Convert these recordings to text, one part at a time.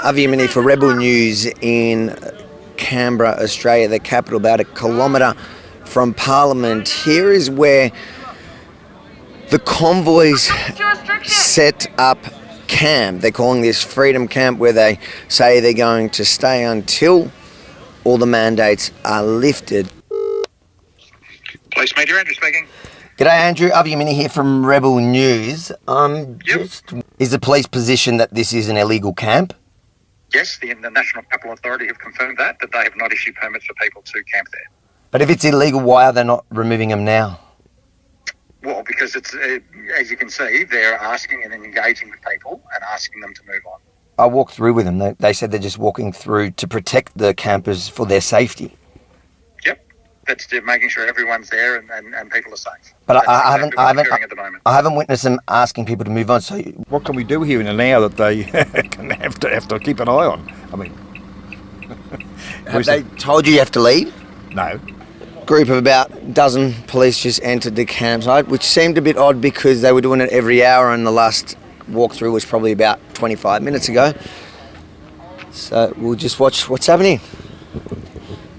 Avi Yemini for Rebel News in Canberra, Australia, the capital, about a kilometre from Parliament. Here is where the convoys set up camp. They're calling this Freedom Camp, where they say they're going to stay until all the mandates are lifted. Police Major Andrew speaking. G'day Andrew, Avi Yemini here from Rebel News. Is the police position that this is an illegal camp? Yes, the National Capital Authority have confirmed that they have not issued permits for people to camp there. But if it's illegal, why are they not removing them now? Well, because it's, as you can see, they're asking and engaging with people and asking them to move on. I walked through with them. They said they're just walking through to protect the campers for their safety. Yep, that's making sure everyone's there and people are safe. But I haven't witnessed them asking people to move on. So what can we do here in an hour that they can have to keep an eye on? I mean, have they told you have to leave? No. Group of about a dozen police just entered the campsite, which seemed a bit odd because they were doing it every hour, and the last walkthrough was probably about 25 minutes ago. So we'll just watch what's happening.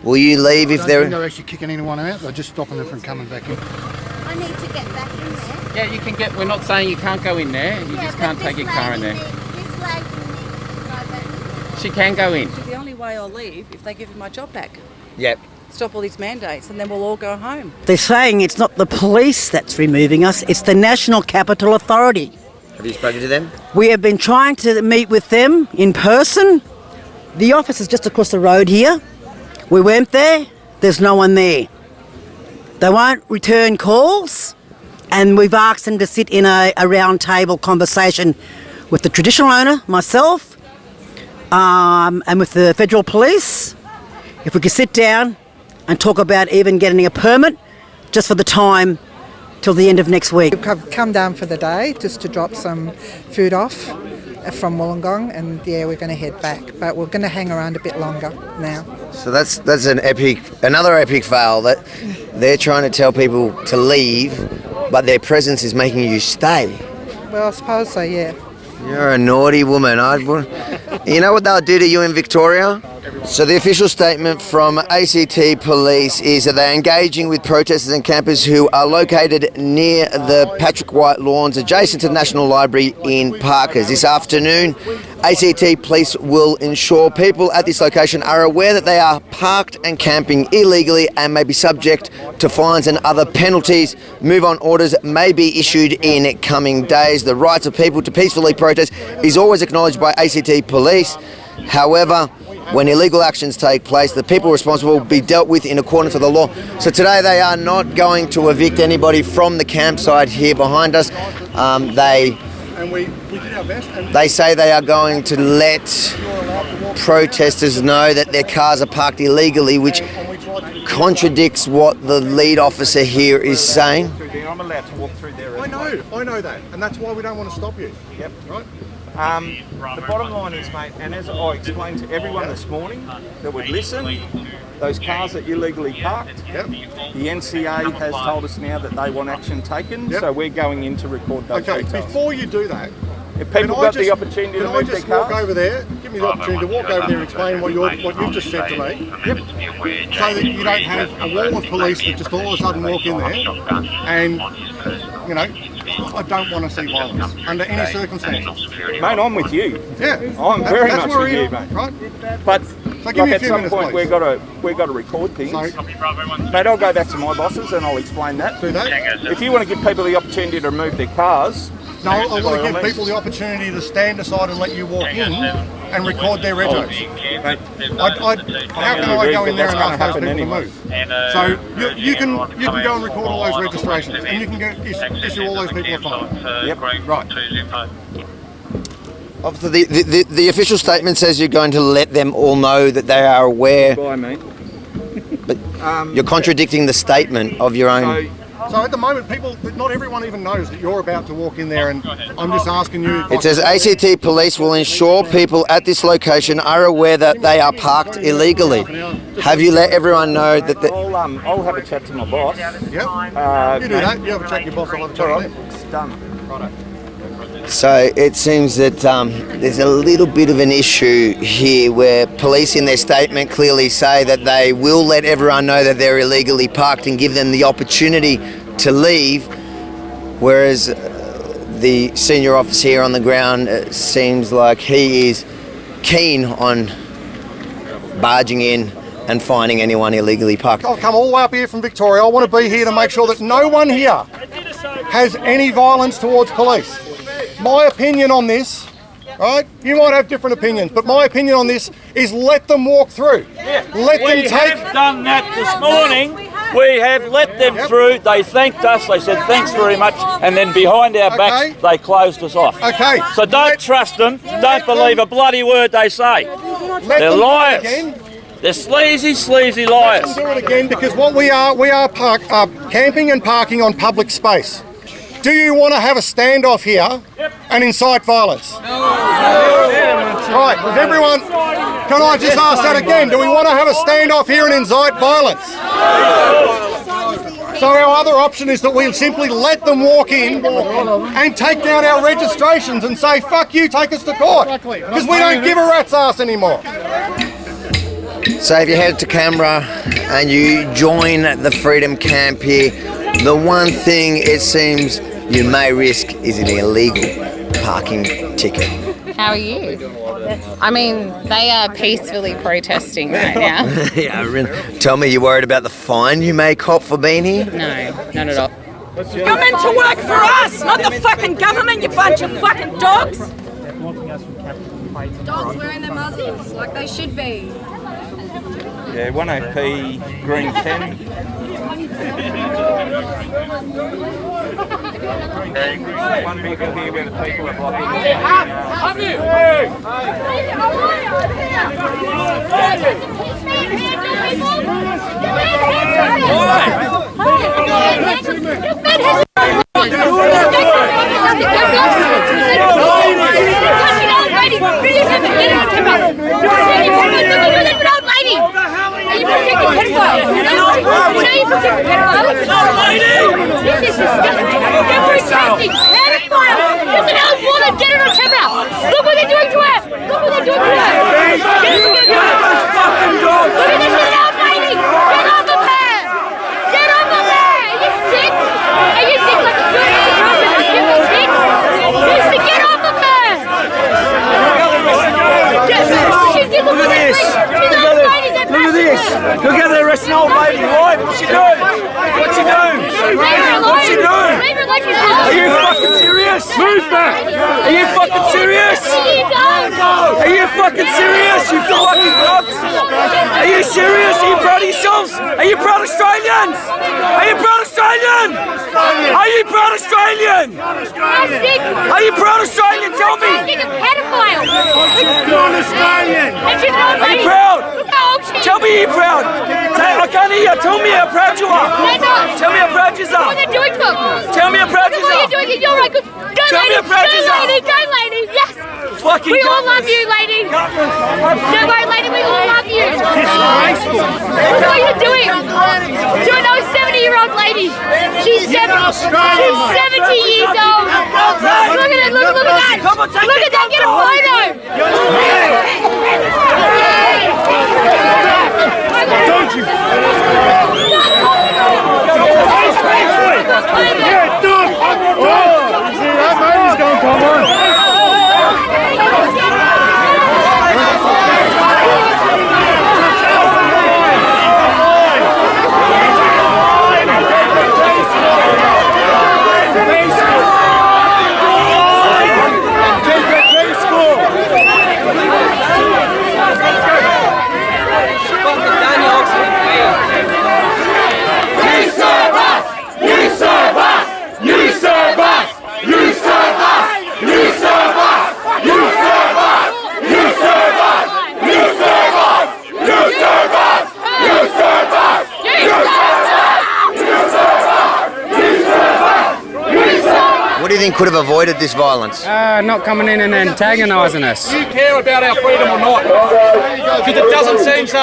Will you leave if they're... They're actually kicking anyone out. They're just stopping them from coming back in. I need to get back in there. Yeah, you can get... We're not saying you can't go in there. You just can't take your car in there. This lady needs to go back in. She can go in. The only way I'll leave if they give me my job back. Yep. Stop all these mandates and then we'll all go home. They're saying it's not the police that's removing us, it's the National Capital Authority. Have you spoken to them? We have been trying to meet with them in person. The office is just across the road here. We went there, there's no one there. They won't return calls, and we've asked them to sit in a round table conversation with the traditional owner, myself, and with the federal police. If we could sit down and talk about even getting a permit just for the time till the end of next week. We've come down for the day just to drop some food off from Wollongong, and we're going to head back, but we're going to hang around a bit longer now. So that's another epic fail, that they're trying to tell people to leave, but their presence is making you stay. Well, I suppose so, yeah. You're a naughty woman. You know what they'll do to you in Victoria? So the official statement from ACT Police is that they're engaging with protesters and campers who are located near the Patrick White lawns adjacent to the National Library in Parkers. This afternoon, ACT Police will ensure people at this location are aware that they are parked and camping illegally and may be subject to fines and other penalties. Move-on orders may be issued in coming days. The rights of people to peacefully protest is always acknowledged by ACT Police. However, when illegal actions take place, the people responsible will be dealt with in accordance with the law. So today they are not going to evict anybody from the campsite here behind us. They say they are going to let protesters know that their cars are parked illegally, which contradicts what the lead officer here is saying. I'm allowed to walk through there. I know that, and that's why we don't want to stop you. Yep. Right? The bottom line is, mate, and as I explained to everyone this morning that would listen, those cars are illegally parked. Yep. The NCA has told us now that they want action taken, Yep. so we're going in to record those Okay, details. before you do that, If people got the opportunity to move their walk cars, over there, give me the opportunity to walk over there and explain what you've just said to me. Yep. So that you don't have a wall of police that just all of a sudden walk in there, and I don't want to see violence under any circumstances. Mate, I'm with you. Yeah, I'm very that's much where with we're you, in, mate. right? But So give me a at few some minutes, point please. we've got to record things. So, Mate, I'll go back to my bosses and I'll explain that. do that. If you want to give people the opportunity to remove their cars, No, I want by to all give means. people the opportunity to stand aside and let you walk in and record their regos. How can I go in there and ask those people to move? So you can go and record all those registrations, and you can issue all those people a fine. Yep. Right. Obviously, the official statement says you're going to let them all know that they are aware, bye, mate. but you're contradicting the statement of your own. So at the moment, not everyone even knows that you're about to walk in there, and I'm just asking you. It says ACT Police will ensure people at this location are aware that they are parked illegally. Have you let everyone know that I'll have a chat to my boss. Yep. You do that. You have a chat to your boss. I'll have a chat to them. It's done. Righto. So it seems that there's a little bit of an issue here where police in their statement clearly say that they will let everyone know that they're illegally parked and give them the opportunity to leave, whereas the senior officer here on the ground seems like he is keen on barging in and finding anyone illegally parked. I've come all the way up here from Victoria. I want to be here to make sure that no one here has any violence towards police. My opinion on this, right? You might have different opinions, but my opinion on this is let them walk through. Let them take... We have done that this morning. We have let them through. They thanked us. They said thanks very much, and then behind our backs they closed us off. Okay. So don't trust them. Don't believe a bloody word they say. They're liars. They're sleazy liars. Let them do it again, because what we are camping and parking on public space. Do you want to have a standoff here and incite violence? No. Right, does everyone... Can I just ask that again? Do we want to have a standoff here and incite violence? So our other option is that we simply let them walk in and take down our registrations and say, fuck you, take us to court. Because we don't give a rat's ass anymore. So if you head to Canberra and you join the Freedom Camp here, the one thing it seems you may risk is an illegal parking ticket. How are you? I mean, they are peacefully protesting right now. Yeah, really. Tell me, you worried about the fine you may cop for being here? No, not at all. Come in to work for us, not the fucking government, you bunch of fucking dogs. Dogs wearing their muzzles like they should be. Yeah, 1AP, green 10. One vehicle here where the people are blocking. Look what they're doing to her! Look what they're doing to her! Look at this old lady! Get off of her! Get off of her! Are you sick? Are you sick like a good person? Are you sick? You're sick! Get off of her! Look at this! Look at this! Look at the arresting old lady, right? What's she doing? What's she doing? What's she doing? Are you fucking serious? Move back! Are you fucking serious? Are you fucking serious? You fucking thugs! Are you serious? Are you proud of yourselves? Are you proud Australians? Are you proud Australian? Are you proud Australian? Are you proud Australian? Tell me! Are you proud? Tell me you're proud. I can't hear you. Tell me how proud you are. Tell me how proud you are. Tell me how proud you are. Tell me how proud you are. Go, lady, yes. Fucking we all love you, lady. Don't worry, lady, we all love you. Look what you're doing. Do you know a 70-year-old lady? She's 70 years old. Look at it, look at that. Look at that, get a photo. Don't you? Yeah, dog. Oh, see that man? He's going to come on. think could have avoided this violence? Not coming in and antagonising us. Do you care about our freedom or not? Because it doesn't seem so.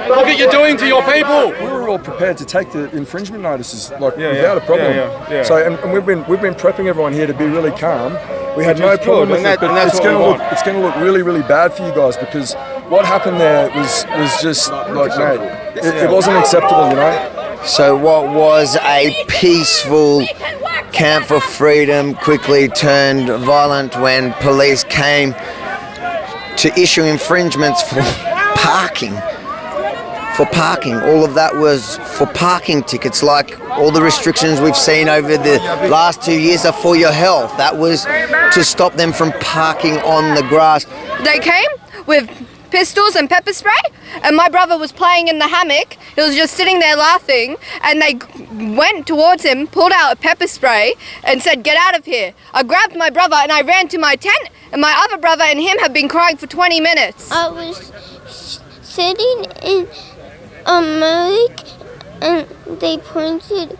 Look what you're doing to your people. We were all prepared to take the infringement notices without a problem. So, and we've been prepping everyone here to be really calm. We had no problem with it, but it's going to look really, really bad for you guys, because what happened there was just like, mate, it wasn't acceptable, you know. So what was a peaceful camp for freedom quickly turned violent when police came to issue infringements for parking. All of that was for parking tickets, like all the restrictions we've seen over the last 2 years are for your health. That was to stop them from parking on the grass. They came with pistols and pepper spray, and my brother was playing in the hammock. He was just sitting there laughing, and they went towards him, pulled out a pepper spray and said, "Get out of here." I grabbed my brother and I ran to my tent, and my other brother and him have been crying for 20 minutes. I was sitting in a hammock and they pointed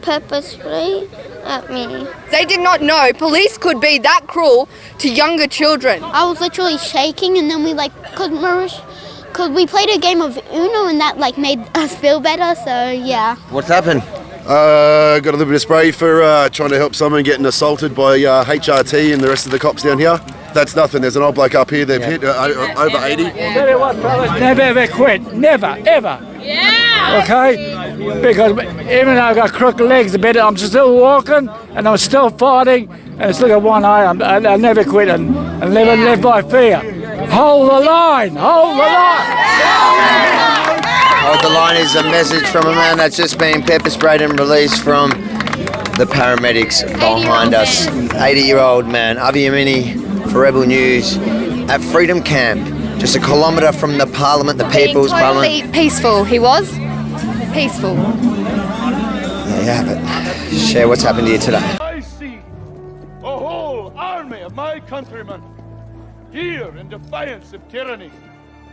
pepper spray at me. They did not know police could be that cruel to younger children. I was literally shaking, and then we cause we played a game of Uno, and that made us feel better, so yeah. What's happened? Got a little bit of spray for trying to help someone getting assaulted by HRT and the rest of the cops down here. That's nothing. There's an old bloke up here. They've hit over 80. Tell you what, fellas, never ever quit. Never, ever. Yeah. Okay? Because even though I've got crooked legs a bit, I'm still walking and I'm still fighting, and it's like a one eye. I never quit and never live by fear. Hold the line! Hold the line! Hold the line is a message from a man that's just been pepper sprayed and released from the paramedics behind us. 80-year-old man, Avi Yemini for Rebel News at Freedom Camp, just a kilometre from the Parliament, the People's Parliament. Peaceful, he was. Peaceful. There you have it. Share what's happened here today. I see a whole army of my countrymen here in defiance of tyranny.